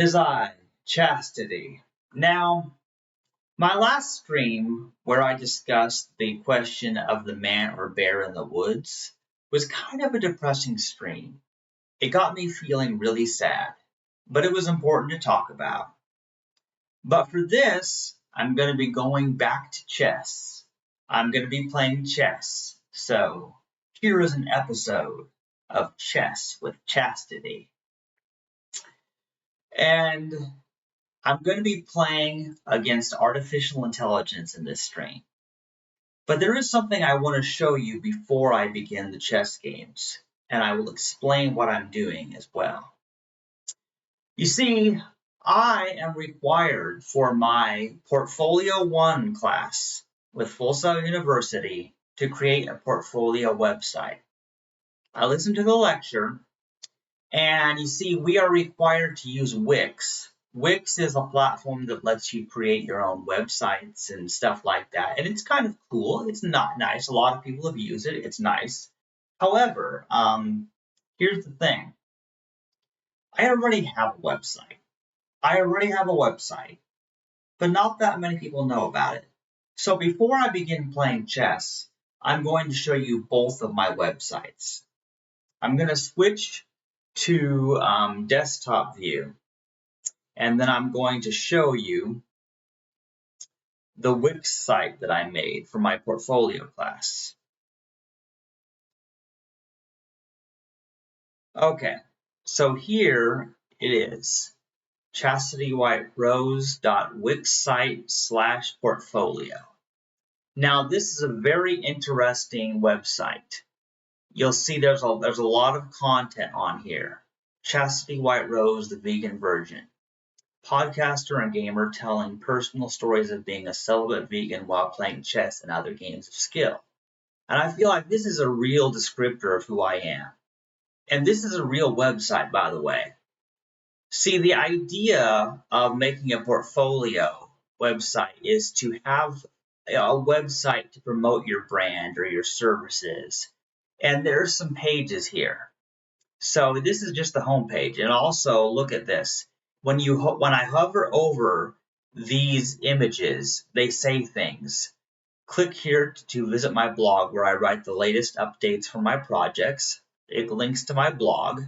Is I, Chastity. Now, my last stream, where I discussed the question of the man or bear in the woods, was kind of a depressing stream. It got me feeling really sad, but it was important to talk about. But for this, I'm going to be going back to chess. I'm going to be playing chess. So, here is an episode of Chess with Chastity. And I'm going to be playing against artificial intelligence in this stream. But there is something I want to show you before I begin the chess games, and I will explain what I'm doing as well. You see, I am required for my Portfolio 1 class with Full Sail University to create a portfolio website. I listened to the lecture, and you see, we are required to use Wix. Wix is a platform that lets you create your own websites and stuff like that. And it's kind of cool. It's not nice. A lot of people have used it. It's nice. However, here's the thing. I already have a website. But not that many people know about it. So before I begin playing chess, I'm going to show you both of my websites. I'm going to switch to desktop view. And then I'm going to show you the Wix site that I made for my portfolio class. Okay, so here it is, chastitywhiterose.wixsite/portfolio. Now this is a very interesting website. You'll see there's a lot of content on here. Chastity White Rose, the vegan version. Podcaster and gamer telling personal stories of being a celibate vegan while playing chess and other games of skill. And I feel like this is a real descriptor of who I am. And this is a real website, by the way. See, the idea of making a portfolio website is to have a website to promote your brand or your services. And there's some pages here. So this is just the home page. And also, look at this. When I hover over these images, they say things. Click here to visit my blog where I write the latest updates for my projects. It links to my blog.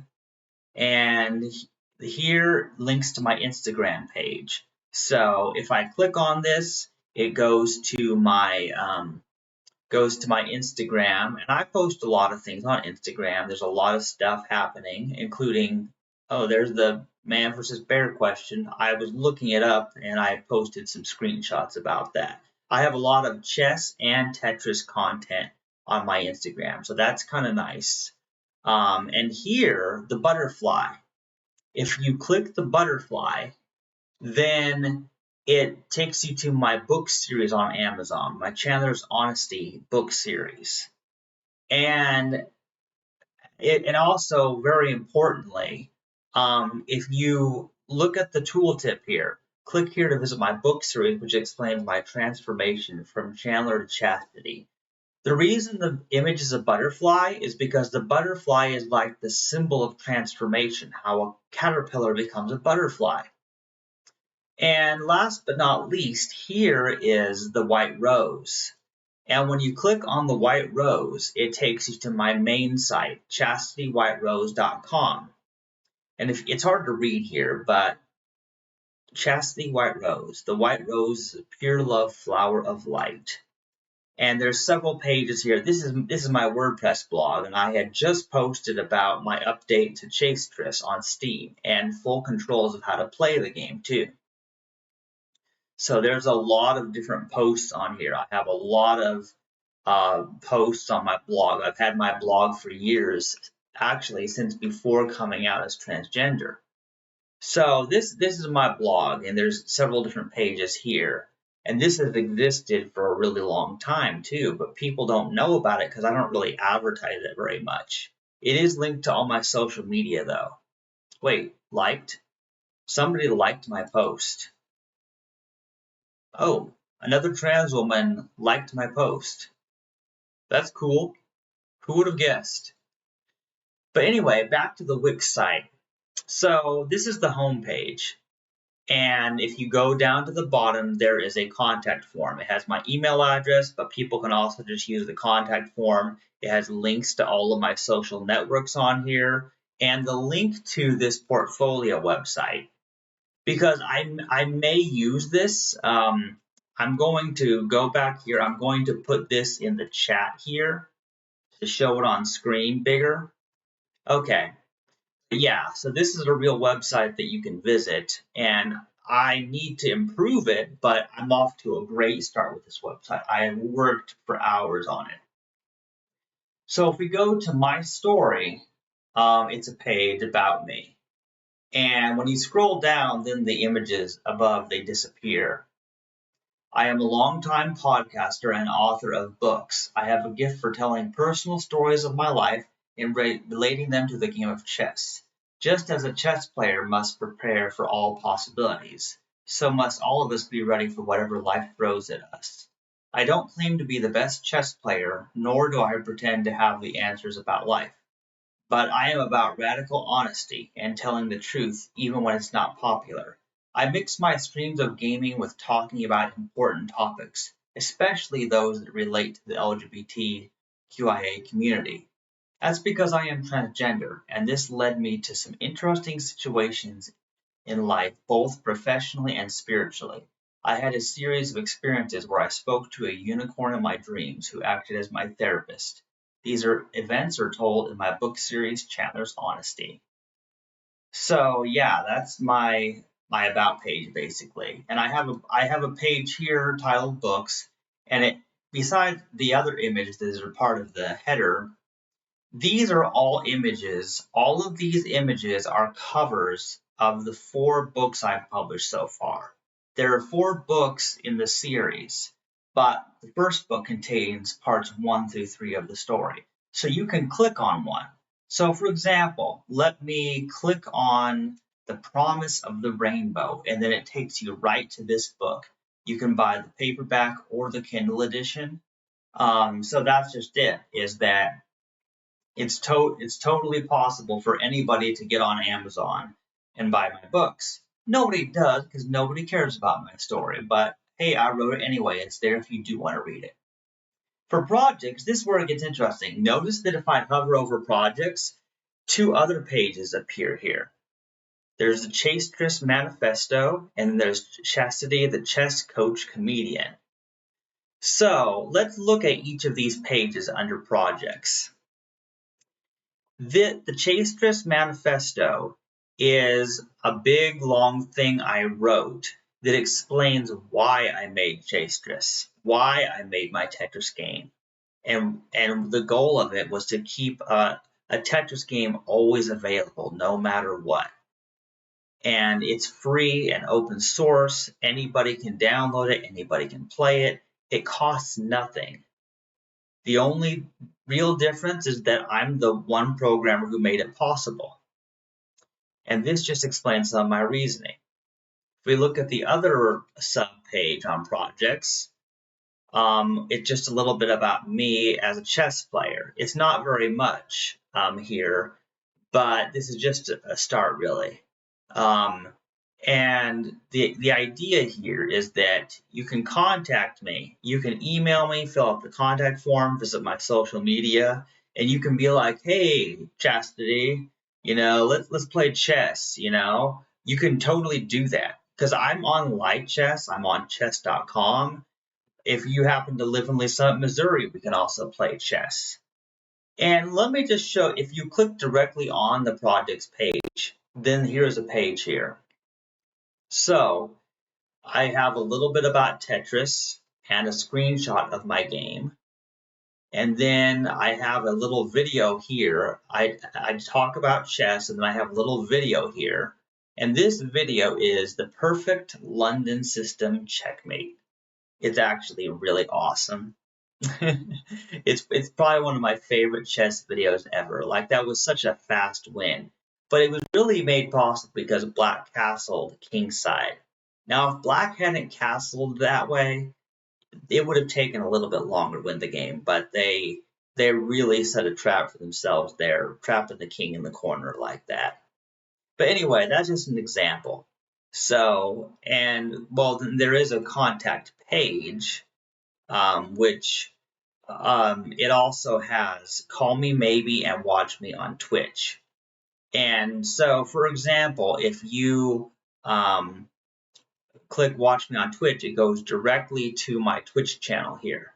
And here links to my Instagram page. So if I click on this, it goes to my Instagram, and I post a lot of things on Instagram. There's a lot of stuff happening, including, there's the man versus bear question. I was looking it up, and I posted some screenshots about that. I have a lot of chess and Tetris content on my Instagram, so that's kind of nice. And here, the butterfly. If you click the butterfly, then it takes you to my book series on Amazon, my Chandler's Honesty book series. And also, very importantly, if you look at the tooltip here, click here to visit my book series, which explains my transformation from Chandler to Chastity. The reason the image is a butterfly is because the butterfly is like the symbol of transformation, how a caterpillar becomes a butterfly. And last but not least, here is the white rose. And when you click on the white rose, it takes you to my main site, chastitywhiterose.com. And it's hard to read here, but Chastity White Rose. The white rose is a pure love flower of light. And there's several pages here. This is my WordPress blog, and I had just posted about my update to Chastity on Steam and full controls of how to play the game too. So there's a lot of different posts on here. I have a lot of posts on my blog. I've had my blog for years, actually since before coming out as transgender. So this is my blog, and there's several different pages here. And this has existed for a really long time too, but people don't know about it because I don't really advertise it very much. It is linked to all my social media though. Wait, liked? Somebody liked my post. Oh, another trans woman liked my post. That's cool. Who would have guessed? But anyway, back to the Wix site. So this is the home page. And if you go down to the bottom, there is a contact form. It has my email address, but people can also just use the contact form. It has links to all of my social networks on here and the link to this portfolio website. Because I may use this, I'm going to go back here. I'm going to put this in the chat here to show it on screen bigger. Okay, yeah, so this is a real website that you can visit, and I need to improve it, but I'm off to a great start with this website. I have worked for hours on it. So if we go to my story, it's a page about me. And when you scroll down, then the images above, they disappear. I am a longtime podcaster and author of books. I have a gift for telling personal stories of my life and relating them to the game of chess. Just as a chess player must prepare for all possibilities, so must all of us be ready for whatever life throws at us. I don't claim to be the best chess player, nor do I pretend to have the answers about life. But I am about radical honesty and telling the truth even when it's not popular. I mix my streams of gaming with talking about important topics, especially those that relate to the LGBTQIA community. That's because I am transgender, and this led me to some interesting situations in life, both professionally and spiritually. I had a series of experiences where I spoke to a unicorn in my dreams who acted as my therapist. These events are told in my book series, Chandler's Honesty. So yeah, that's my about page basically. And I have a page here titled books, and it besides the other images that are part of the header, these are all images. All of these images are covers of the 4 books I've published so far. There are 4 books in the series, but the first book contains parts 1 through 3 of the story. So you can click on one. So for example, let me click on The Promise of the Rainbow, and then it takes you right to this book. You can buy the paperback or the Kindle edition. So that's just it, is that it's totally possible for anybody to get on Amazon and buy my books. Nobody does because nobody cares about my story, but hey, I wrote it anyway. It's there if you do want to read it. For projects, this is where it gets interesting. Notice that if I hover over projects, 2 other pages appear here. There's the Chastity Manifesto, and there's Chastity, the chess coach comedian. So let's look at each of these pages under projects. The Chastity Manifesto is a big, long thing I wrote that explains why I made Chastity, why I made my Tetris game. And the goal of it was to keep a Tetris game always available, no matter what. And it's free and open source. Anybody can download it. Anybody can play it. It costs nothing. The only real difference is that I'm the one programmer who made it possible. And this just explains some of my reasoning. If we look at the other sub-page on projects, it's just a little bit about me as a chess player. It's not very much here, but this is just a start, really. And the idea here is that you can contact me. You can email me, fill out the contact form, visit my social media, and you can be like, hey, Chastity, let's play chess, You can totally do that. Because I'm on Light Chess, I'm on chess.com. If you happen to live in Summit, Missouri, we can also play chess. And let me just show, if you click directly on the projects page, then here's a page here. So I have a little bit about Tetris and a screenshot of my game. And then I have a little video here. I talk about chess, and then I have a little video here. And this video is the perfect London system checkmate. It's actually really awesome. It's probably one of my favorite chess videos ever. Like, that was such a fast win. But it was really made possible because Black castled kingside. Now, if Black hadn't castled that way, it would have taken a little bit longer to win the game, but they really set a trap for themselves there, trapping the king in the corner like that. But anyway, that's just an example. So, and well, then there is a contact page, which it also has call me maybe and watch me on Twitch. And so, for example, if you click watch me on Twitch, it goes directly to my Twitch channel here.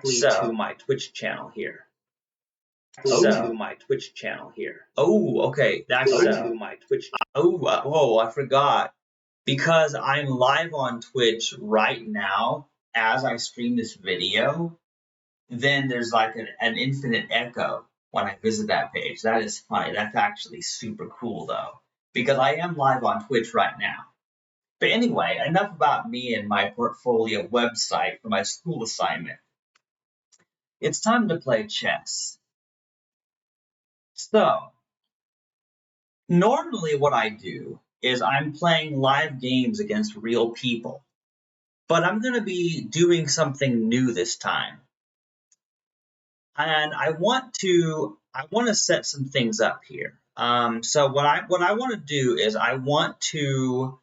To my Twitch channel here. To my Twitch channel here. Oh, okay. That's to my Twitch. Oh, I forgot. Because I'm live on Twitch right now as I stream this video, then there's like an infinite echo when I visit that page. That is funny. That's actually super cool though, because I am live on Twitch right now. But anyway, enough about me and my portfolio website for my school assignment. It's time to play chess. So, normally what I do is I'm playing live games against real people, but I'm going to be doing something new this time. And I want to set some things up here. So what I want to do is I want to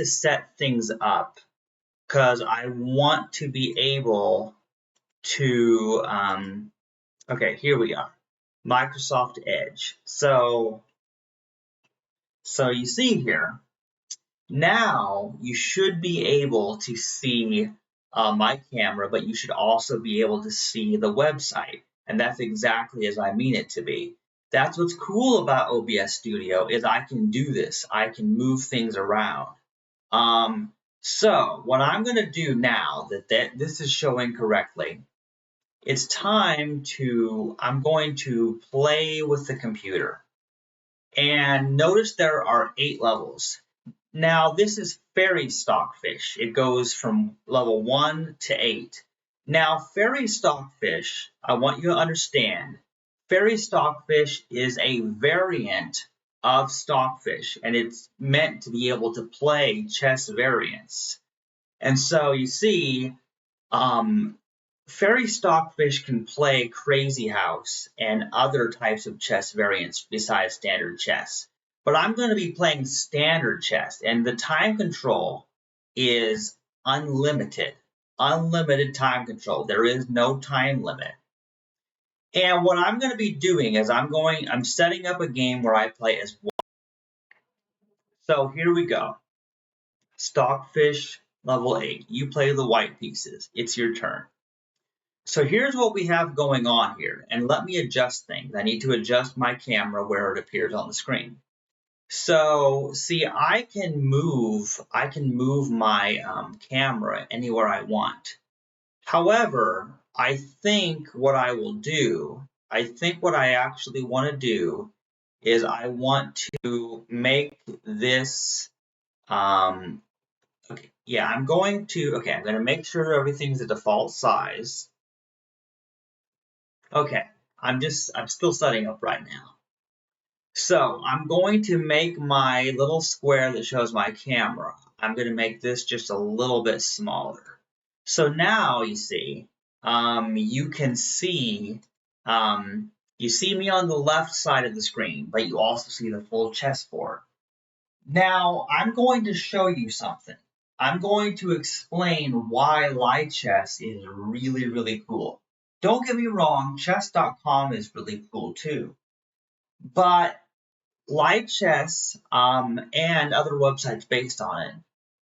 set things up because I want to be able to okay, here we are. Microsoft Edge. So you see here, now you should be able to see my camera, but you should also be able to see the website. And that's exactly as I mean it to be. That's what's cool about OBS Studio is I can do this. I can move things around. So what I'm going to do now that this is showing correctly, it's time to, I'm going to play with the computer. And notice there are 8 levels. Now, this is Fairy Stockfish. It goes from level 1 to 8. Now, Fairy Stockfish, I want you to understand, Fairy Stockfish is a variant of Stockfish, and it's meant to be able to play chess variants. And so you see, Fairy Stockfish can play Crazy House and other types of chess variants besides standard chess. But I'm going to be playing standard chess, and the time control is unlimited. Unlimited time control. There is no time limit. And what I'm going to be doing is I'm setting up a game where I play as one. So here we go. Stockfish level 8. You play the white pieces. It's your turn. So here's what we have going on here, and let me adjust things. I need to adjust my camera where it appears on the screen. So see, I can move my camera anywhere I want. However, I think what I actually want to do is I want to make this, okay, yeah, I'm going to make sure everything's the default size. Okay, I'm still setting up right now. So I'm going to make my little square that shows my camera. I'm going to make this just a little bit smaller. So now you see, you can see, you see me on the left side of the screen, but you also see the full chessboard. Now I'm going to show you something. I'm going to explain why light chess is really, really cool. Don't get me wrong, chess.com is really cool too. But light chess and other websites based on it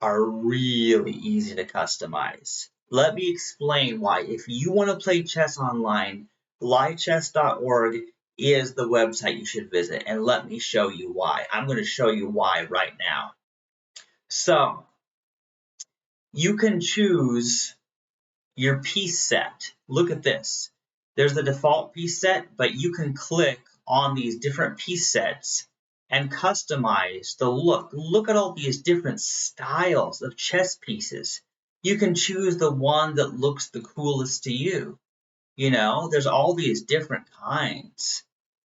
are really easy to customize. Let me explain why. If you want to play chess online, lightchess.org is the website you should visit, and let me show you why. I'm going to show you why right now. So, you can choose your piece set. Look at this. There's the default piece set, but you can click on these different piece sets and customize the look. Look at all these different styles of chess pieces. You can choose the one that looks the coolest to you. You know, there's all these different kinds.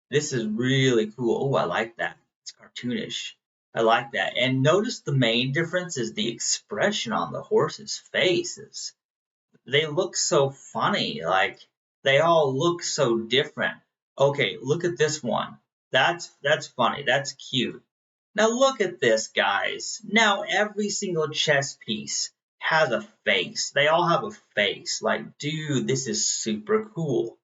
This is really cool. Oh, I like that. It's cartoonish. I like that. And notice the main difference is the expression on the horse's faces. They look so funny, like they all look so different. Okay, look at this one. That's funny. That's cute. Now look at this, guys. Now every single chess piece has a face. They all have a face. Like, dude, this is super cool.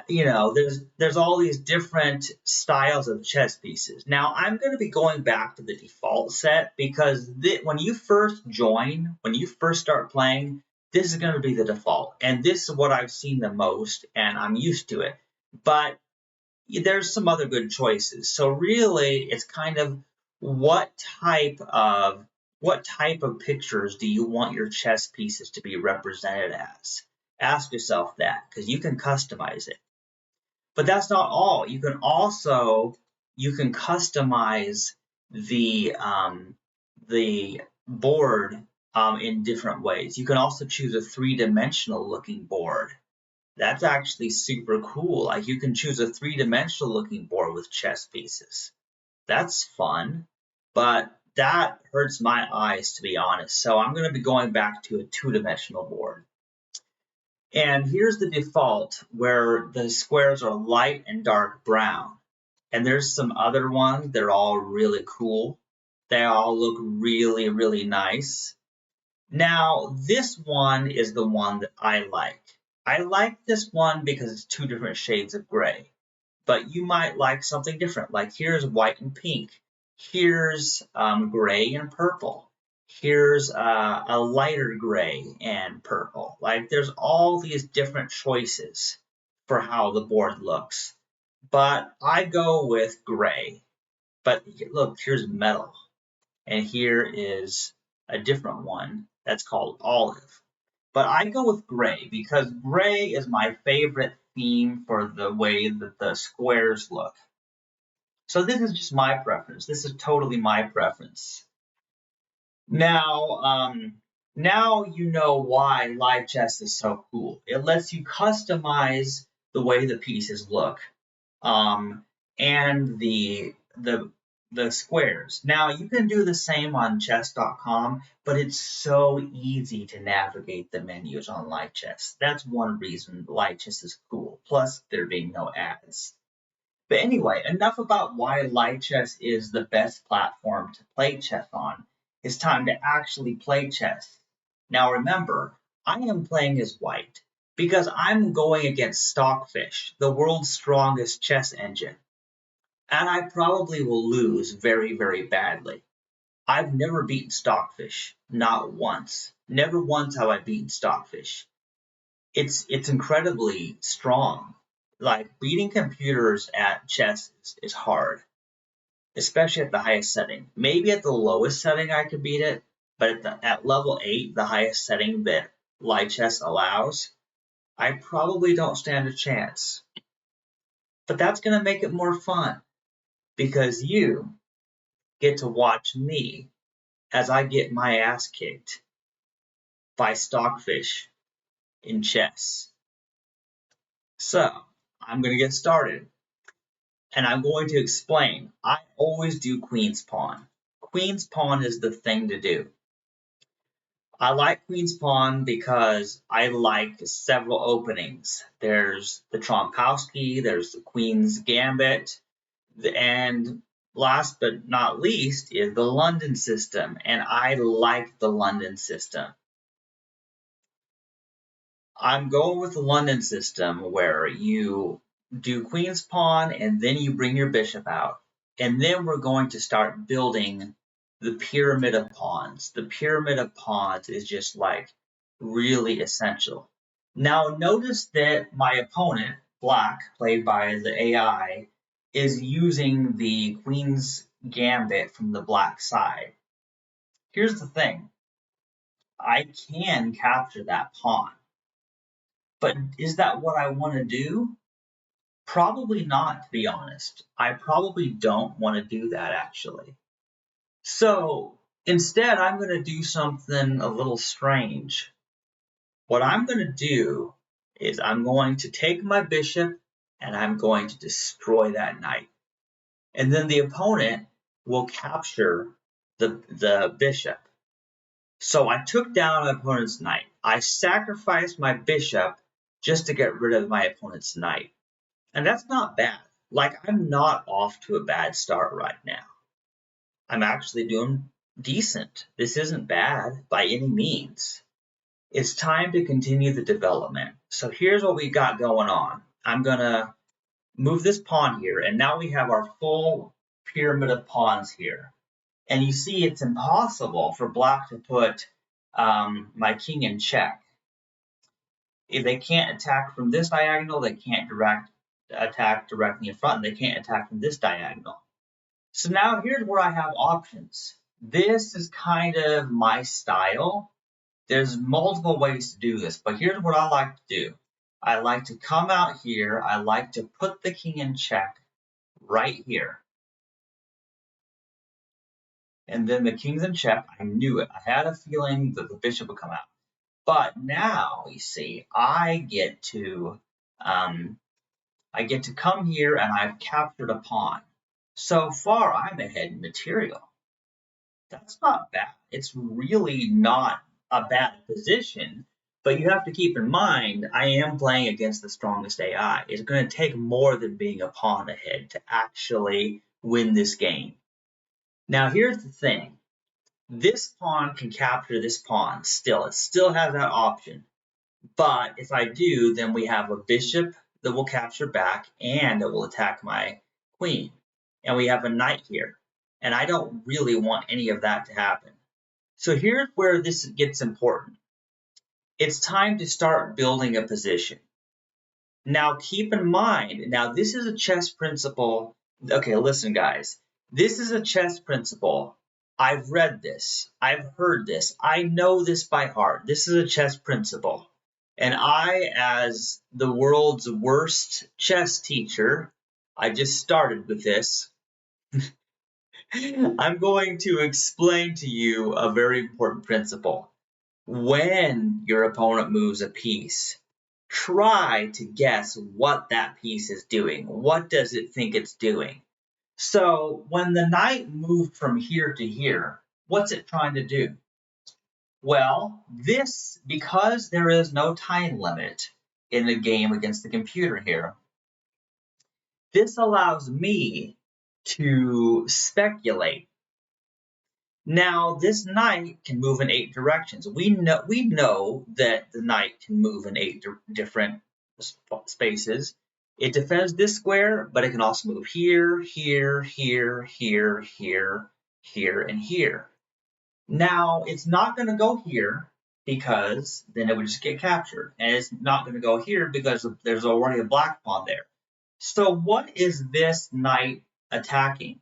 You know, there's all these different styles of chess pieces. Now I'm going to be going back to the default set because when you first join, when you first start playing, this is going to be the default. And this is what I've seen the most, and I'm used to it. But there's some other good choices. So really, it's kind of what type of pictures do you want your chess pieces to be represented as? Ask yourself that, because you can customize it. But that's not all. You can customize the board in different ways. You can also choose a three-dimensional looking board. That's actually super cool. Like, you can choose a three-dimensional looking board with chess pieces. That's fun, but that hurts my eyes, to be honest. So I'm going to be going back to a two-dimensional board. And here's the default, where the squares are light and dark brown. And there's some other ones. They're all really cool. They all look really, really nice. Now, this one is the one that I like. I like this one because it's two different shades of gray. But you might like something different. Like, here's white and pink. Here's gray and purple. Here's a lighter gray and purple. Like, there's all these different choices for how the board looks. But I go with gray. But look, here's metal. And here is a different one that's called olive. But I go with gray because gray is my favorite theme for the way that the squares look. So this is just my preference. This is totally my preference. Now, now you know why live chess is so cool. It lets you customize the way the pieces look, and the squares. Now you can do the same on chess.com, but it's so easy to navigate the menus on live chess. That's one reason live chess is cool. Plus, there being no ads. But anyway, enough about why live chess is the best platform to play chess on. It's time to actually play chess. Now remember, I am playing as white because I'm going against Stockfish, the world's strongest chess engine. And I probably will lose very, very badly. I've never beaten Stockfish, not once. Never once have I beaten Stockfish. It's incredibly strong. Like, beating computers at chess is hard, especially at the highest setting. Maybe at the lowest setting I could beat it, but at level 8, the highest setting that live chess allows, I probably don't stand a chance. But that's going to make it more fun, because you get to watch me as I get my ass kicked by Stockfish in chess. So, I'm going to get started. And I'm going to explain. I always do queen's pawn. Queen's pawn is the thing to do. I like queen's pawn because I like several openings. There's the Trompowsky, there's the queen's gambit, and last but not least is the London system, and I like the London system. I'm going with the London system, where you do queen's pawn and then you bring your bishop out. And then we're going to start building the pyramid of pawns. The pyramid of pawns is just like really essential. Now notice that my opponent, Black, played by the AI, is using the queen's gambit from the black side. Here's the thing. I can capture that pawn. But is that what I want to do? Probably not, to be honest. I probably don't want to do that, actually. So instead, I'm going to do something a little strange. What I'm going to do is I'm going to take my bishop and I'm going to destroy that knight. And then the opponent will capture the bishop. So I took down my opponent's knight. I sacrificed my bishop just to get rid of my opponent's knight. And that's not bad. Like, I'm not off to a bad start right now. I'm actually doing decent. This isn't bad by any means. It's time to continue the development. So here's what we got going on. I'm going to move this pawn here, and now we have our full pyramid of pawns here. And you see it's impossible for black to put my king in check. If they can't attack from this diagonal, they can't attack directly in front, and they can't attack from this diagonal. So now here's where I have options. This is kind of my style. There's multiple ways to do this, but here's what I like to do. I like to come out here. I like to put the king in check right here. And then the king's in check. I knew it. I had a feeling that the bishop would come out. But now, you see, I get to come here and I've captured a pawn. So far, I'm ahead in material. That's not bad. It's really not a bad position, but you have to keep in mind, I am playing against the strongest AI. It's going to take more than being a pawn ahead to actually win this game. Now, here's the thing. This pawn can capture this pawn still. It still has that option. But if I do, then we have a bishop that will capture back and it will attack my queen. And we have a knight here. And I don't really want any of that to happen. So here's where this gets important. It's time to start building a position. Now keep in mind, now this is a chess principle. Okay, listen guys. This is a chess principle. I've read this. I've heard this. I know this by heart. This is a chess principle. And I, as the world's worst chess teacher, I just started with this. I'm going to explain to you a very important principle. When your opponent moves a piece, try to guess what that piece is doing. What does it think it's doing? So when the knight moved from here to here, what's it trying to do? Well, because there is no time limit in the game against the computer here, this allows me to speculate. Now, this knight can move in 8 directions. We know that the knight can move in 8 different spaces. It defends this square, but it can also move here, here, here, here, here, here, and here. Now, it's not going to go here because then it would just get captured. And it's not going to go here because there's already a black pawn there. So what is this knight attacking?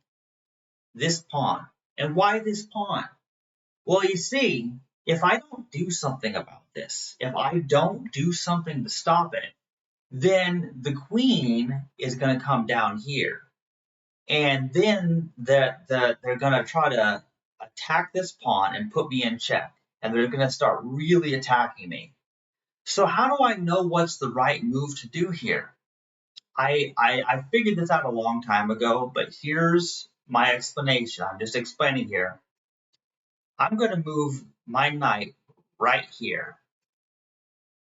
This pawn. And why this pawn? Well, you see, if I don't do something about this, if I don't do something to stop it, then the queen is going to come down here. And then they're going to try to attack this pawn and put me in check. And they're going to start really attacking me. So how do I know what's the right move to do here? I figured this out a long time ago, but here's my explanation. I'm just explaining here. I'm going to move my knight right here.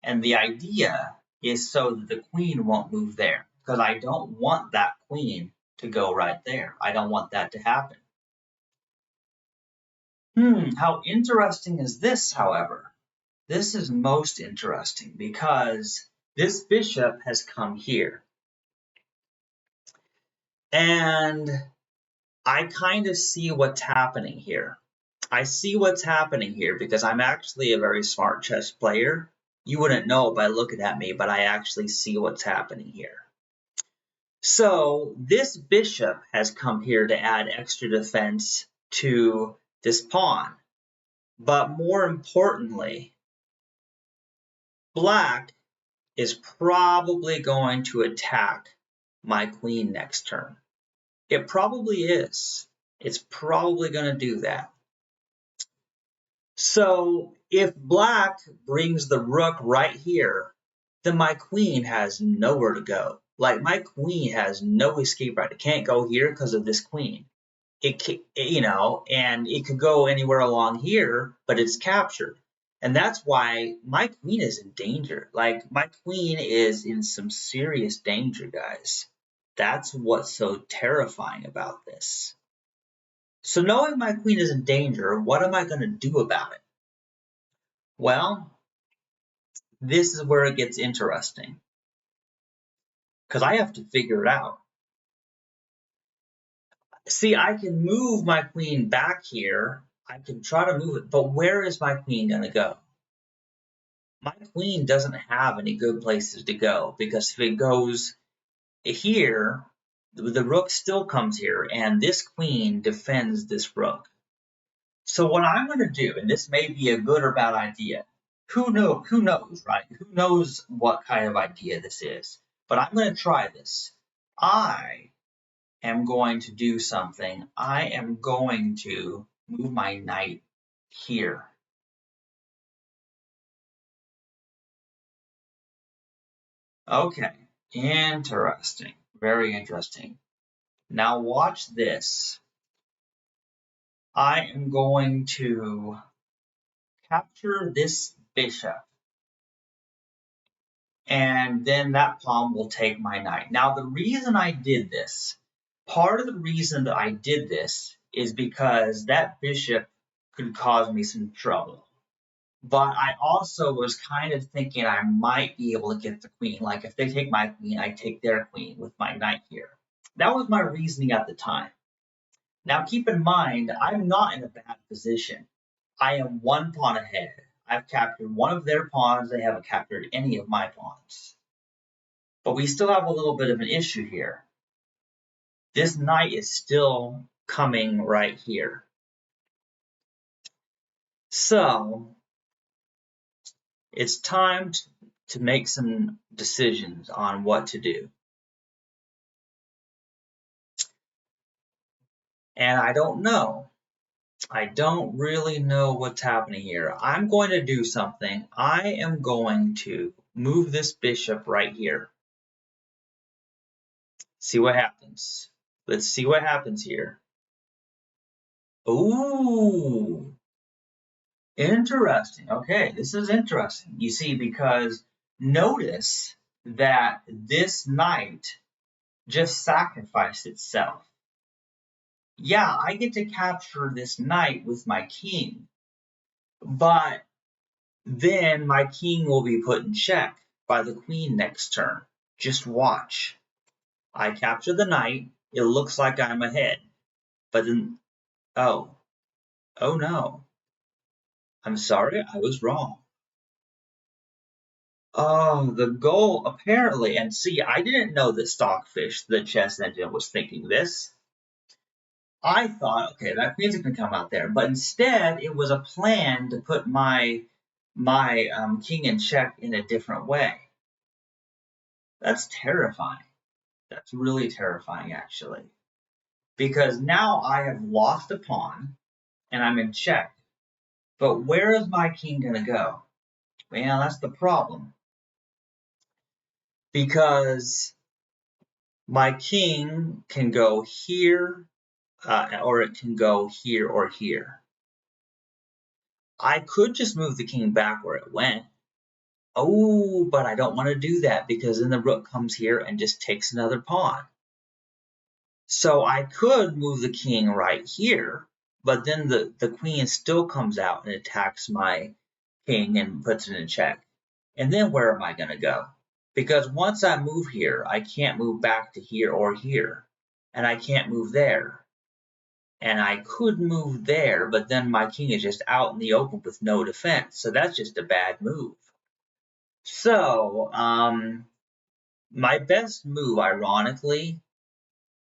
And the idea is so that the queen won't move there, because I don't want that queen to go right there. I don't want that to happen. How interesting is this, however? This is most interesting because this bishop has come here. And I kind of see what's happening here. I see what's happening here because I'm actually a very smart chess player. You wouldn't know by looking at me, but I actually see what's happening here. So this bishop has come here to add extra defense to this pawn. But more importantly, black is probably going to attack my queen next turn. It probably is. It's probably going to do that. So if black brings the rook right here, then my queen has nowhere to go. Like my queen has no escape right. It can't go here because of this queen. It can, and it could go anywhere along here, but it's captured. And that's why my queen is in danger. Like my queen is in some serious danger, guys. That's what's so terrifying about this. So knowing my queen is in danger, what am I going to do about it? Well, this is where it gets interesting, because I have to figure it out. See, I can move my queen back here. I can try to move it, but where is my queen going to go? My queen doesn't have any good places to go, because if it goes here, the rook still comes here, and this queen defends this rook. So what I'm going to do, and this may be a good or bad idea, who knows, right? Who knows what kind of idea this is? But I'm going to try this. I am going to do something. I am going to move my knight here. Okay, interesting. Very interesting. Now watch this. I am going to capture this bishop, and then that pawn will take my knight. Now the reason I did this, part of the reason that I did this is because that bishop could cause me some trouble. But I also was kind of thinking I might be able to get the queen. Like if they take my queen, I take their queen with my knight here. That was my reasoning at the time. Now keep in mind, I'm not in a bad position. I am one pawn ahead. I've captured one of their pawns. They haven't captured any of my pawns. But we still have a little bit of an issue here. This knight is still coming right here. So it's time to make some decisions on what to do. And I don't know. I don't really know what's happening here. I'm going to do something. I am going to move this bishop right here. See what happens. Let's see what happens here. Ooh, interesting. Okay, this is interesting. You see, because notice that this knight just sacrificed itself. Yeah, I get to capture this knight with my king, but then my king will be put in check by the queen next turn. Just watch. I capture the knight. It looks like I'm ahead, but then, oh no. I'm sorry, I was wrong. Oh, the goal, apparently, and see, I didn't know that Stockfish, the chess engine, was thinking this. I thought, okay, that queen's gonna come out there, but instead, it was a plan to put my king in check in a different way. That's terrifying. That's really terrifying, actually, because now I have lost a pawn and I'm in check. But where is my king gonna go? Well, that's the problem, because my king can go here, or it can go here or here. I could just move the king back where it went. Oh, but I don't want to do that, because then the rook comes here and just takes another pawn. So I could move the king right here, but then the queen still comes out and attacks my king and puts it in check. And then where am I going to go? Because once I move here, I can't move back to here or here. And I can't move there. And I could move there, but then my king is just out in the open with no defense. So that's just a bad move. So, my best move, ironically,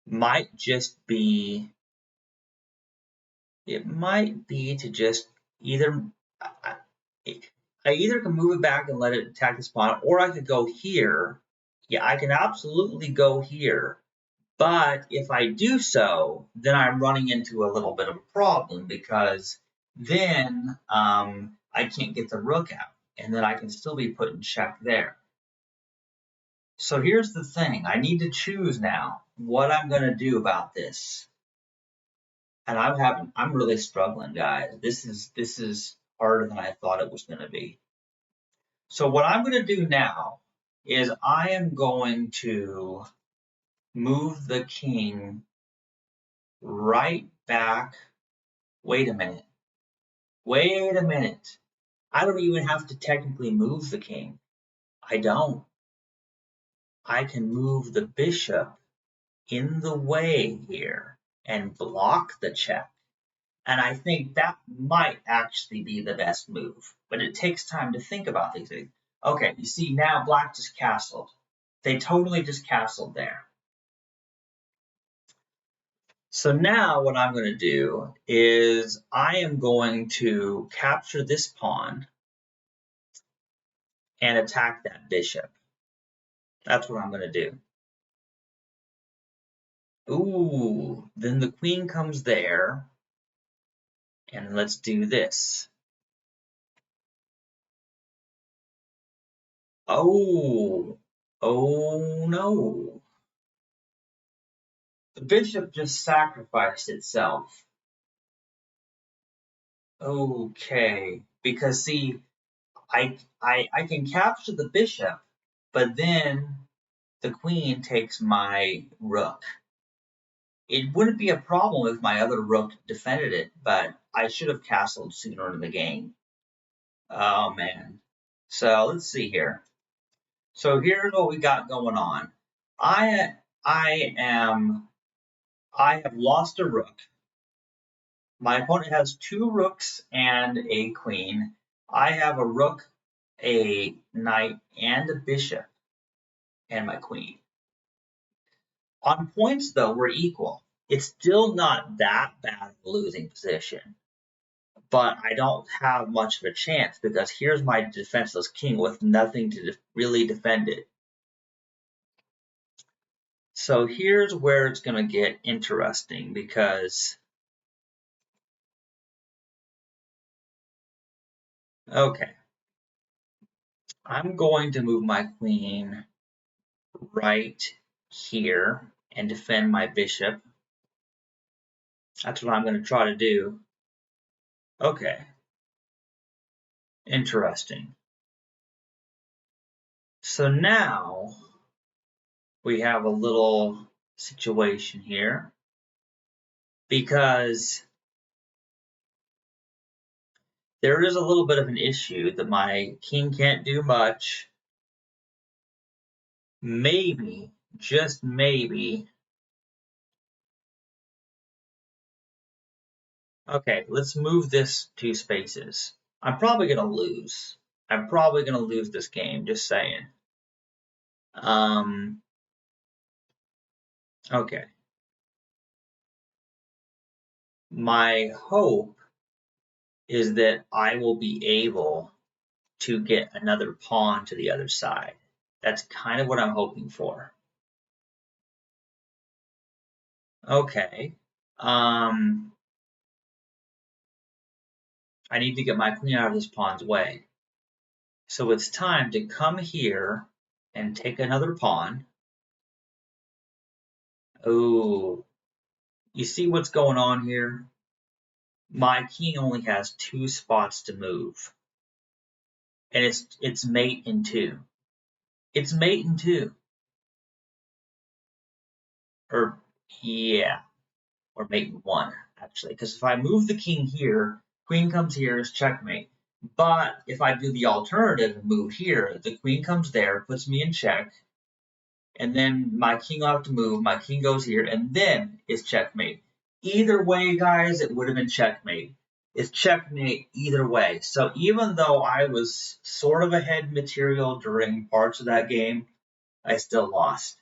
might just be, it might be to just either, I either can move it back and let it attack the pawn, or I could go here. Yeah, I can absolutely go here. But if I do so, then I'm running into a little bit of a problem, because then I can't get the rook out, and then I can still be put in check there. So here's the thing. I need to choose now what I'm going to do about this. And I'm really struggling, guys. This is harder than I thought it was going to be. So what I'm going to do now is I am going to move the king right back Wait a minute. Wait a minute. I don't even have to technically move the king. I don't. I can move the bishop in the way here and block the check. And I think that might actually be the best move. But it takes time to think about these things. Okay, you see now black just castled. They totally just castled there. So now what I'm going to do is I am going to capture this pawn and attack that bishop. That's what I'm going to do. Ooh, then the queen comes there. And let's do this. Oh, oh no. The bishop just sacrificed itself. Okay, because see, I can capture the bishop, but then the queen takes my rook. It wouldn't be a problem if my other rook defended it, but I should have castled sooner in the game. Oh man. So let's see here. So here's what we got going on. I I have lost a rook. My opponent has two rooks and a queen. I have a rook, a knight, and a bishop, and my queen. On points, though, we're equal. It's still not that bad of a losing position, but I don't have much of a chance because here's my defenseless king with nothing to really defend it. So here's where it's going to get interesting because, okay, I'm going to move my queen right here and defend my bishop. That's what I'm going to try to do. Okay, interesting. So now we have a little situation here because there is a little bit of an issue that my king can't do much. Maybe, just maybe. Okay, let's move this 2 spaces. I'm probably going to lose. I'm probably going to lose this game, just saying. Okay. My hope is that I will be able to get another pawn to the other side. That's kind of what I'm hoping for. Okay. I need to get my queen out of this pawn's way. So it's time to come here and take another pawn. Oh, you see what's going on here? My king only has 2 spots to move. And it's mate in 2. It's mate in 2. Or yeah, or mate in 1 actually. Because if I move the king here, queen comes here is checkmate. But if I do the alternative and move here, the queen comes there, puts me in check, and then my king will have to move, my king goes here, and then it's checkmate. Either way, guys, it would have been checkmate. It's checkmate either way. So even though I was sort of ahead material during parts of that game, I still lost.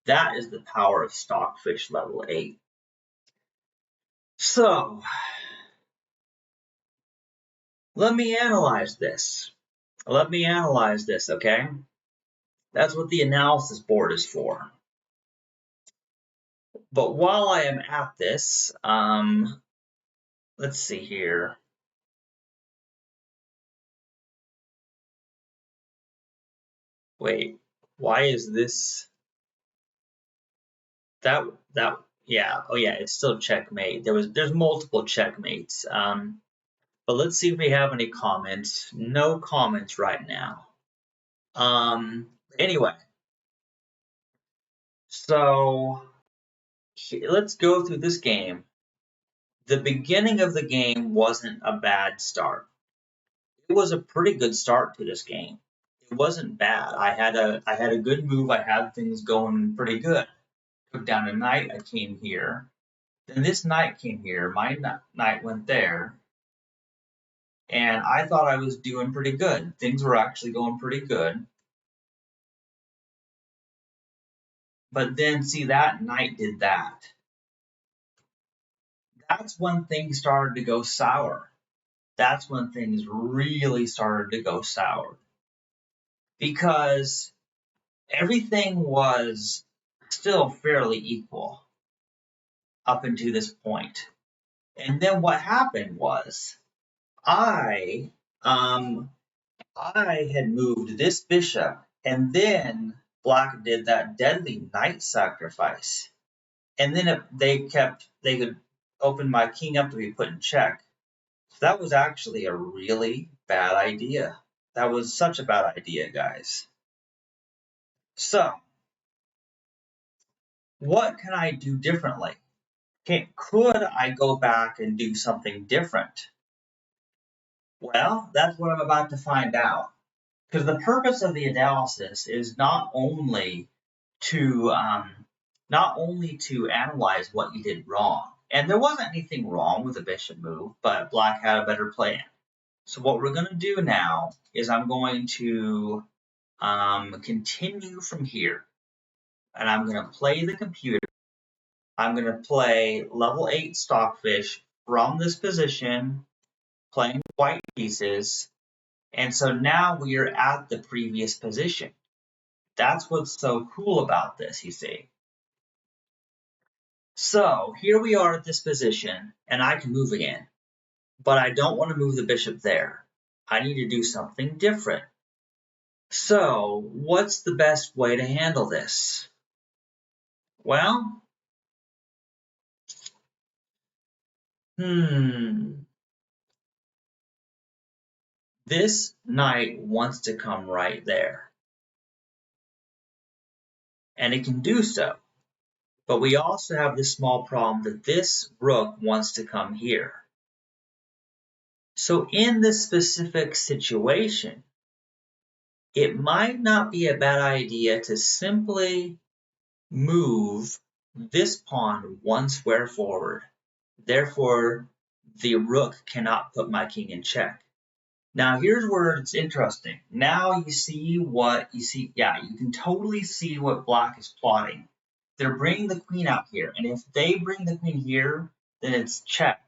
That is the power of Stockfish level 8. So, let me analyze this. Let me analyze this, okay? That's what the analysis board is for. But while I am at this, let's see here. Wait, why is this? Yeah, oh yeah, it's still checkmate. There's multiple checkmates. But let's see if we have any comments. No comments right now. Anyway, so let's go through this game The beginning of the game wasn't a bad start. It was a pretty good start to this game. It wasn't bad. I had a good move. I had things going pretty good. Took down a knight. I came here. Then this knight came here. My knight went there. And I thought I was doing pretty good. Things were actually going pretty good. But then, see, that knight did that. That's when things started to go sour. That's when things really started to go sour. Because everything was still fairly equal up until this point. And then what happened was I I had moved this bishop, and then Black did that deadly knight sacrifice. And then they could open my king up to be put in check. So that was actually a really bad idea. That was such a bad idea, guys. So, what can I do differently? Could I go back and do something different? Well, that's what I'm about to find out. Because the purpose of the analysis is not only to analyze what you did wrong, and there wasn't anything wrong with the bishop move, but Black had a better plan. So what we're going to do now is I'm going to continue from here, and I'm going to play the computer. I'm going to play level 8 Stockfish from this position, playing white pieces, and so now we are at the previous position. That's what's so cool about this, you see. So here we are at this position, and I can move again, but I don't want to move the bishop there. I need to do something different. So what's the best way to handle this? Well, this knight wants to come right there, and it can do so. But we also have this small problem that this rook wants to come here. So in this specific situation, it might not be a bad idea to simply move this pawn one square forward. Therefore, the rook cannot put my king in check. Now here's where it's interesting. Now you see what you see. Yeah, you can totally see what Black is plotting. They're bringing the queen out here, and if they bring the queen here, then it's check.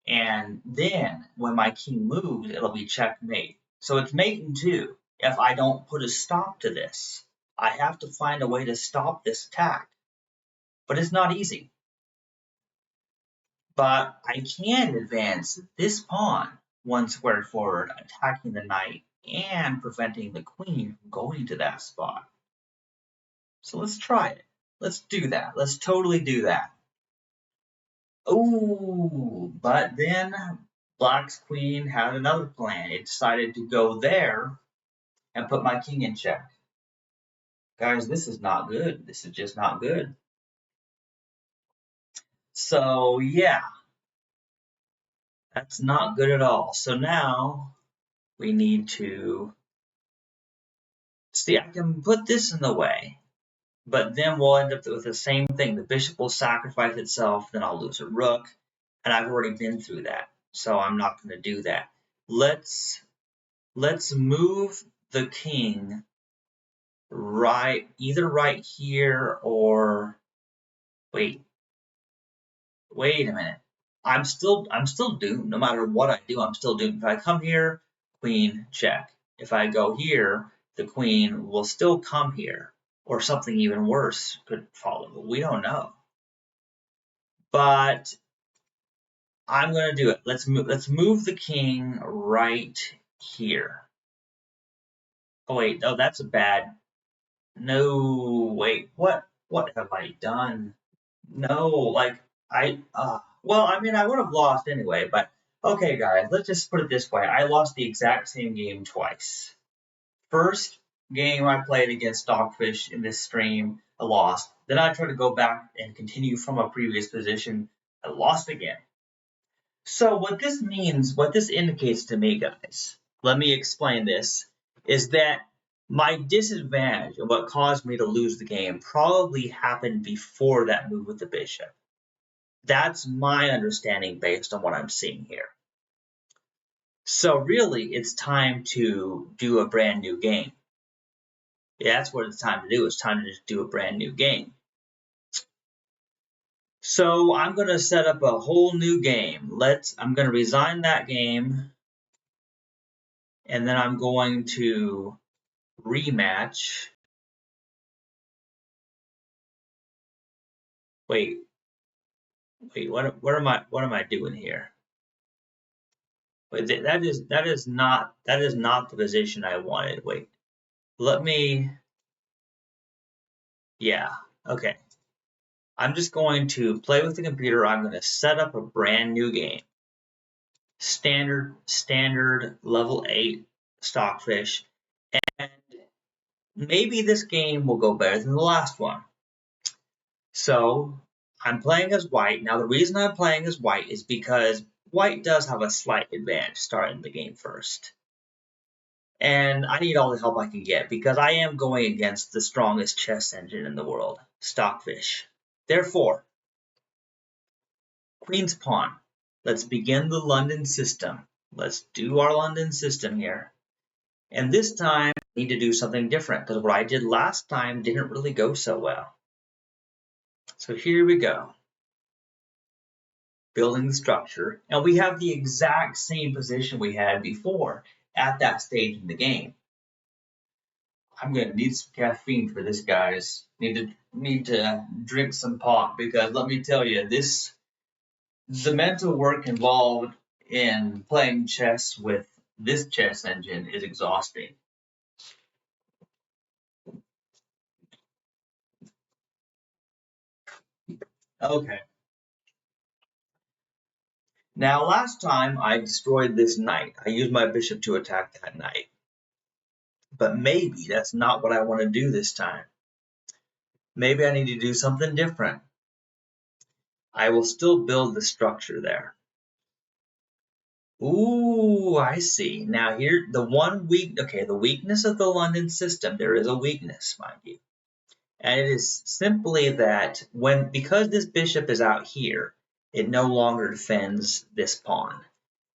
And then when my king moves, it'll be checkmate. So it's mating too. If I don't put a stop to this, I have to find a way to stop this attack. But it's not easy. But I can advance this pawn one square forward, attacking the knight and preventing the queen from going to that spot. So let's try it. Let's do that. Let's totally do that. Oh, but then Black's queen had another plan. It decided to go there and put my king in check. Guys, this is not good. This is just not good. So yeah, that's not good at all. So now we need to see, I can put this in the way, but then we'll end up with the same thing. The bishop will sacrifice itself, then I'll lose a rook, and I've already been through that, so I'm not going to do that. Let's move the king either right here or wait a minute. I'm still doomed. No matter what I do, I'm still doomed. If I come here, queen check. If I go here, the queen will still come here, or something even worse could follow. We don't know. But I'm gonna do it. Let's move the king right here. Oh wait, no, that's a bad. No, wait, what have I done? No, like well, I mean, I would have lost anyway, but okay, guys, let's just put it this way. I lost the exact same game twice. First game I played against Stockfish in this stream, I lost. Then I tried to go back and continue from a previous position. I lost again. So what this means, what this indicates to me, guys, let me explain this, is that my disadvantage and what caused me to lose the game probably happened before that move with the bishop. That's my understanding based on what I'm seeing here. So really, it's time to do a brand new game. Yeah, that's what it's time to do. It's time to just do a brand new game. So I'm going to set up a whole new game. I'm going to resign that game, and then I'm going to rematch. Wait, what am I doing here? Wait, that is not the position I wanted. Wait, let me. Yeah, okay. I'm just going to play with the computer. I'm going to set up a brand new game. Standard level 8 Stockfish, and maybe this game will go better than the last one. So I'm playing as white. Now the reason I'm playing as white is because white does have a slight advantage starting the game first. And I need all the help I can get because I am going against the strongest chess engine in the world, Stockfish. Therefore, Queen's Pawn. Let's begin the London system. Let's do our London system here. And this time, I need to do something different because what I did last time didn't really go so well. So here we go. Building the structure. And we have the exact same position we had before at that stage in the game. I'm going to need some caffeine for this, guys. Need to drink some pop because let me tell you, the mental work involved in playing chess with this chess engine is exhausting. Okay. Now, last time I destroyed this knight. I used my bishop to attack that knight. But maybe that's not what I want to do this time. Maybe I need to do something different. I will still build the structure there. Ooh, I see. Now here, the weakness of the London system, there is a weakness, mind you. And it is simply that because this bishop is out here, it no longer defends this pawn.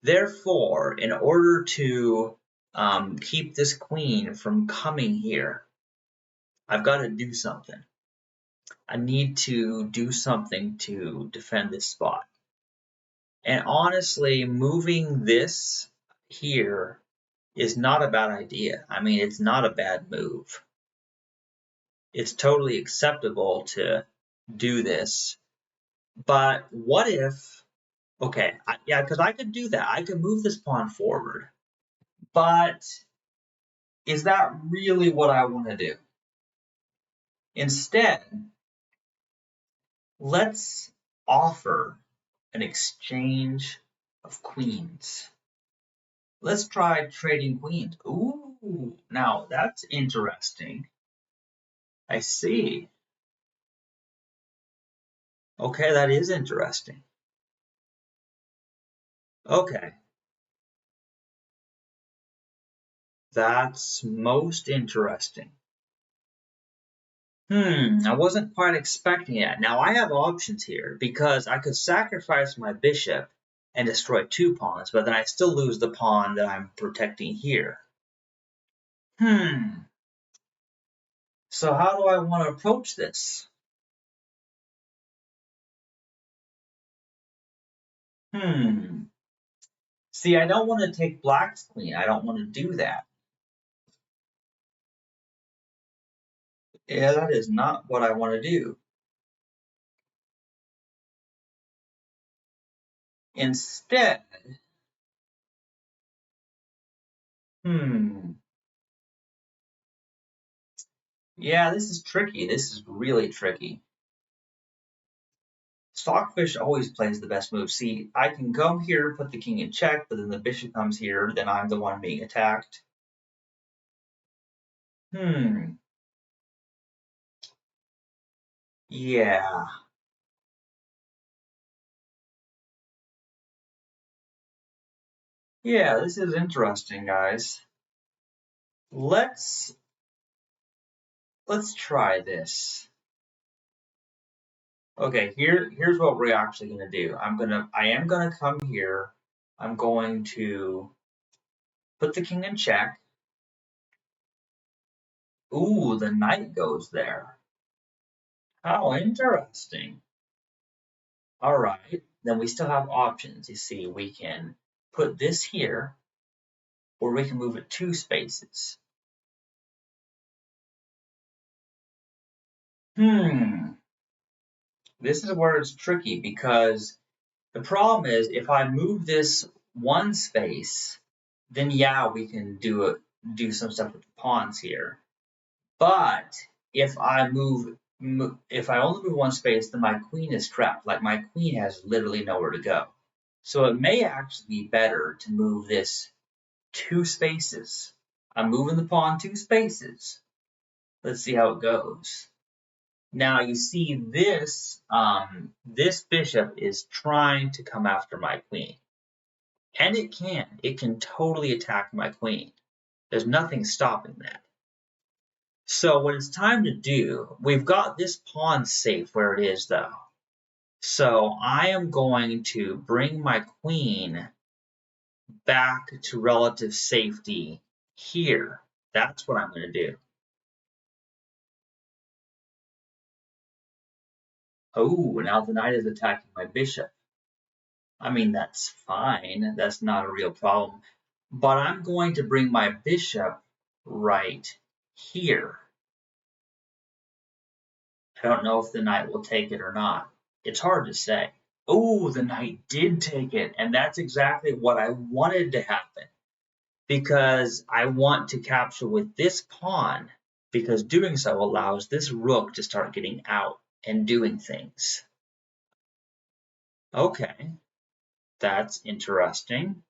Therefore, in order to keep this queen from coming here, I've got to do something. I need to do something to defend this spot. And honestly, moving this here is not a bad idea. I mean, it's not a bad move. It's totally acceptable to do this. But what if, okay, yeah, because I could do that. I could move this pawn forward. But is that really what I want to do? Instead, let's offer an exchange of queens. Let's try trading queens. Ooh, now that's interesting. I see. Okay, that is interesting. Okay. That's most interesting. I wasn't quite expecting it. Now I have options here because I could sacrifice my bishop and destroy 2 pawns, but then I still lose the pawn that I'm protecting here. So how do I want to approach this? See, I don't want to take black's queen. I don't want to do that. Yeah, that is not what I want to do. Instead, yeah, this is tricky. This is really tricky. Stockfish always plays the best move. See, I can come here, put the king in check, but then the bishop comes here, then I'm the one being attacked. Yeah. Yeah, this is interesting, guys. Let's try this. Okay, here's what we're actually gonna do. I am gonna come here. I'm going to put the king in check. Ooh, the knight goes there. How interesting. All right, then we still have options. You see, we can put this here, or we can move it 2 spaces. Hmm, this is where it's tricky because the problem is if I move this 1 space, then yeah, we can do some stuff with the pawns here. But if I if I only move 1 space, then my queen is trapped. Like my queen has literally nowhere to go. So it may actually be better to move this 2 spaces. I'm moving the pawn 2 spaces. Let's see how it goes. Now you see this this bishop is trying to come after my queen. And it can. It can totally attack my queen. There's nothing stopping that. So what it's time to do, we've got this pawn safe where it is though. So I am going to bring my queen back to relative safety here. That's what I'm going to do. Oh, now the knight is attacking my bishop. I mean, that's fine. That's not a real problem. But I'm going to bring my bishop right here. I don't know if the knight will take it or not. It's hard to say. Oh, the knight did take it, and that's exactly what I wanted to happen because I want to capture with this pawn because doing so allows this rook to start getting out and doing things. Okay, that's interesting.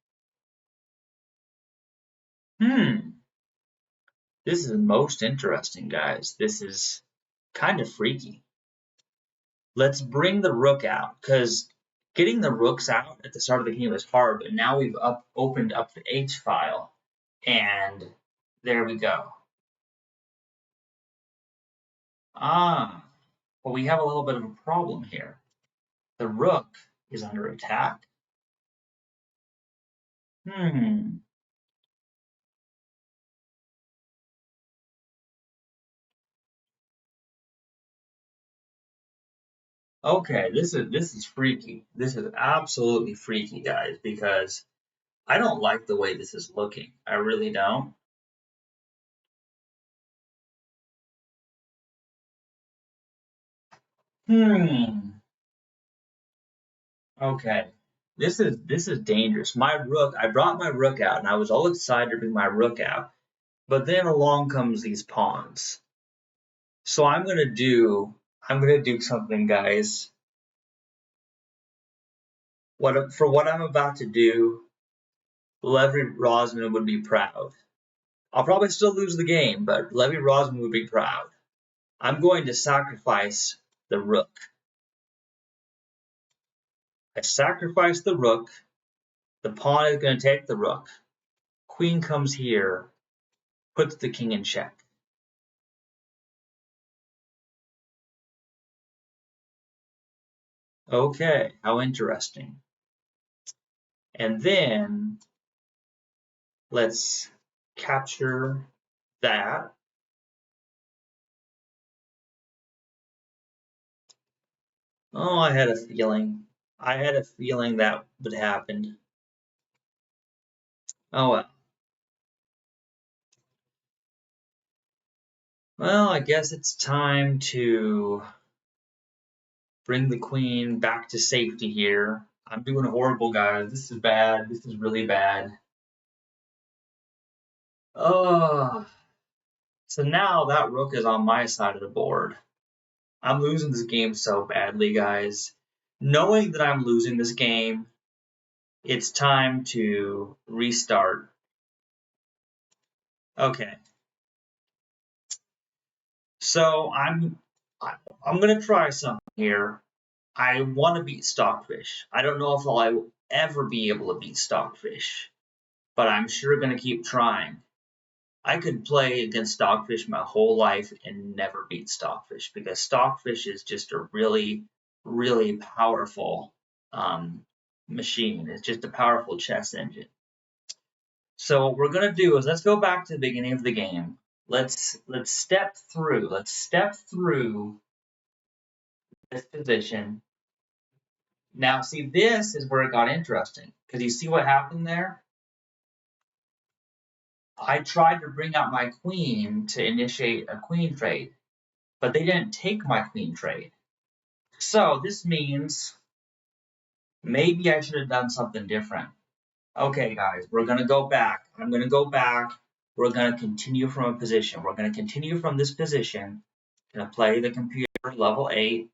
This is most interesting, guys. This is kind of freaky. Let's bring the rook out because getting the rooks out at the start of the game was hard, but now we've opened up the H file and there we go. Ah, well, we have a little bit of a problem here. The rook is under attack. Hmm. Okay, this is freaky. This is absolutely freaky, guys, because I don't like the way this is looking. I really don't. Hmm. Okay. This is dangerous. My rook, I brought my rook out and I was all excited to bring my rook out, but then along comes these pawns. So I'm gonna do something, guys. For what I'm about to do, Levy Rosman would be proud. I'll probably still lose the game, but Levy Rosman would be proud. I'm going to sacrifice the rook. I sacrifice the rook. The pawn is going to take the rook. Queen comes here, puts the king in check. Okay, how interesting. And then let's capture that. Oh, I had a feeling. I had a feeling that would happen. Oh well. Well, I guess it's time to bring the queen back to safety here. I'm doing horrible, guys. This is bad. This is really bad. Oh, so now that rook is on my side of the board. I'm losing this game so badly, guys. Knowing that I'm losing this game, it's time to restart. Okay. So I'm gonna try something here. I want to beat Stockfish. I don't know if I'll ever be able to beat Stockfish. but I'm sure going to keep trying. I could play against Stockfish my whole life and never beat Stockfish because Stockfish is just a really, really powerful machine. It's just a powerful chess engine. So what we're gonna do is let's go back to the beginning of the game. Let's step through. Let's step through this position. Now, see, this is where it got interesting because you see what happened there. I tried to bring out my queen to initiate a queen trade, but they didn't take my queen trade. So this means maybe I should have done something different. Okay, guys, we're going to go back. I'm going to go back. We're going to continue from a position. We're going to continue from this position. Going to play the computer level 8.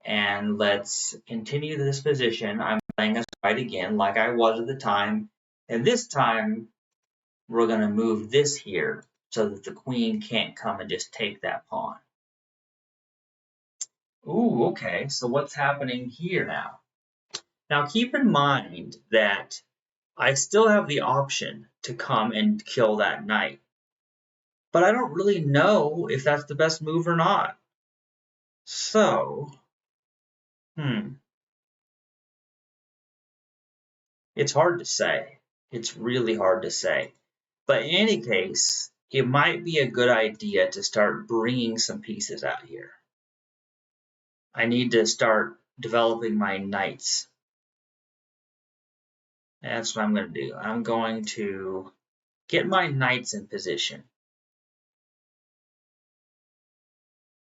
And let's continue this position. I'm playing a right again like I was at the time. And this time, we're going to move this here so that the queen can't come and just take that pawn. Ooh, okay. So what's happening here now? Now keep in mind that I still have the option to come and kill that knight. But I don't really know if that's the best move or not. So, it's hard to say. It's really hard to say. But in any case, it might be a good idea to start bringing some pieces out here. I need to start developing my knights. That's what I'm going to do. I'm going to get my knights in position.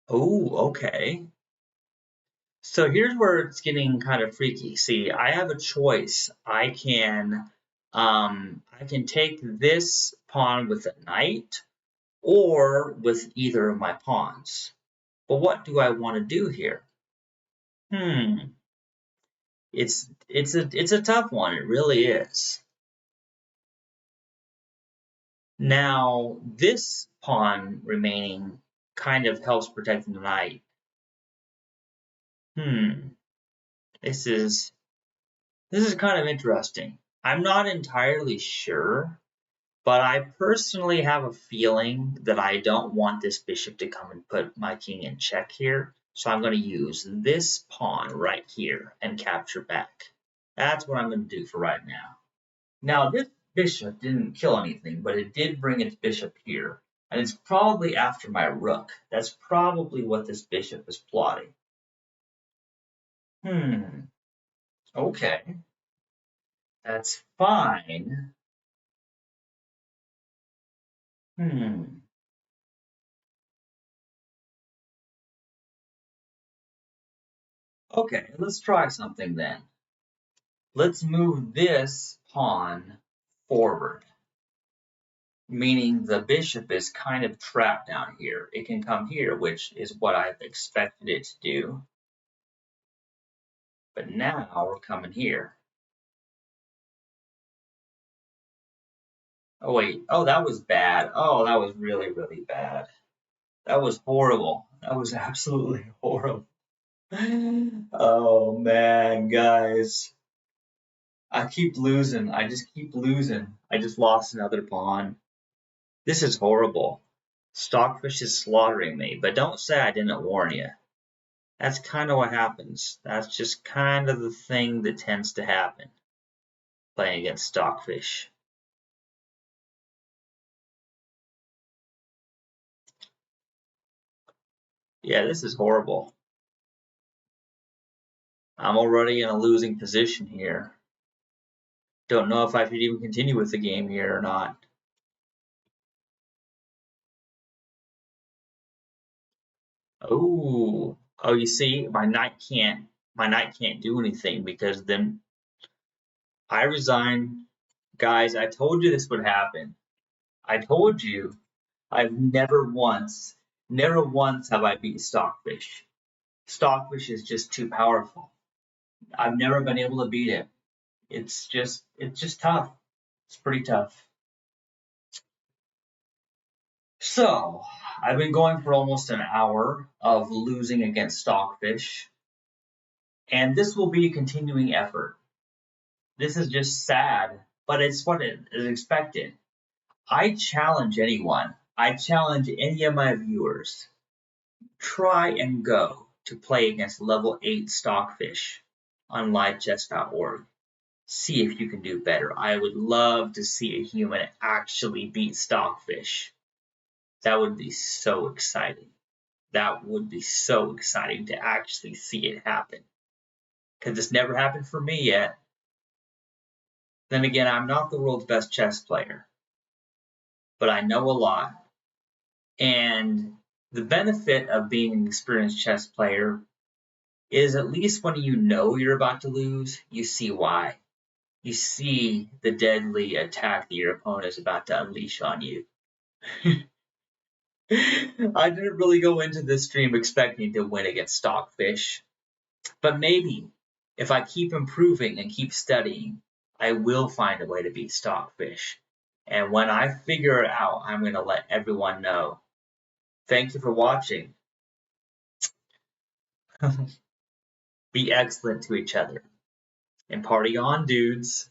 Oh, okay. So here's where it's getting kind of freaky. See, I have a choice. I can take this pawn with a knight or with either of my pawns. But what do I want to do here? It's a tough one. It really is. Now, this pawn remaining kind of helps protect the knight. This is kind of interesting. I'm not entirely sure, but I personally have a feeling that I don't want this bishop to come and put my king in check here. So I'm going to use this pawn right here and capture back. That's what I'm going to do for right now. Now, this bishop didn't kill anything, but it did bring its bishop here. And it's probably after my rook. That's probably what this bishop is plotting. Okay. That's fine. Okay, let's try something then. Let's move this pawn forward, meaning the bishop is kind of trapped down here. It can come here, which is what I've expected it to do. But now we're coming here. Oh, wait. Oh, that was bad. Oh, that was really, really bad. That was horrible. That was absolutely horrible. Oh, man, guys. I keep losing. I just keep losing. I just lost another pawn. This is horrible. Stockfish is slaughtering me, but don't say I didn't warn you. That's kind of what happens. That's just kind of the thing that tends to happen playing against Stockfish. Yeah, this is horrible. I'm already in a losing position here. Don't know if I should even continue with the game here or not. Oh, you see, my knight can't do anything because then I resign. Guys, I told you this would happen. I told you. I've never once have I beat Stockfish. Stockfish is just too powerful. I've never been able to beat it. It's just tough. It's pretty tough. So, I've been going for almost an hour of losing against Stockfish, and this will be a continuing effort. This is just sad but it's what is expected. I challenge anyone, I challenge any of my viewers, try and go to play against level 8 Stockfish on livechess.org. See if you can do better. I would love to see a human actually beat Stockfish. That would be so exciting. That would be so exciting to actually see it happen. Because it's never happened for me yet. Then again, I'm not the world's best chess player, but I know a lot. And the benefit of being an experienced chess player is at least when you know you're about to lose, you see why. You see the deadly attack that your opponent is about to unleash on you. I didn't really go into this stream expecting to win against Stockfish, but maybe if I keep improving and keep studying, I will find a way to beat Stockfish. And when I figure it out, I'm going to let everyone know. Thank you for watching. Be excellent to each other. And party on, dudes.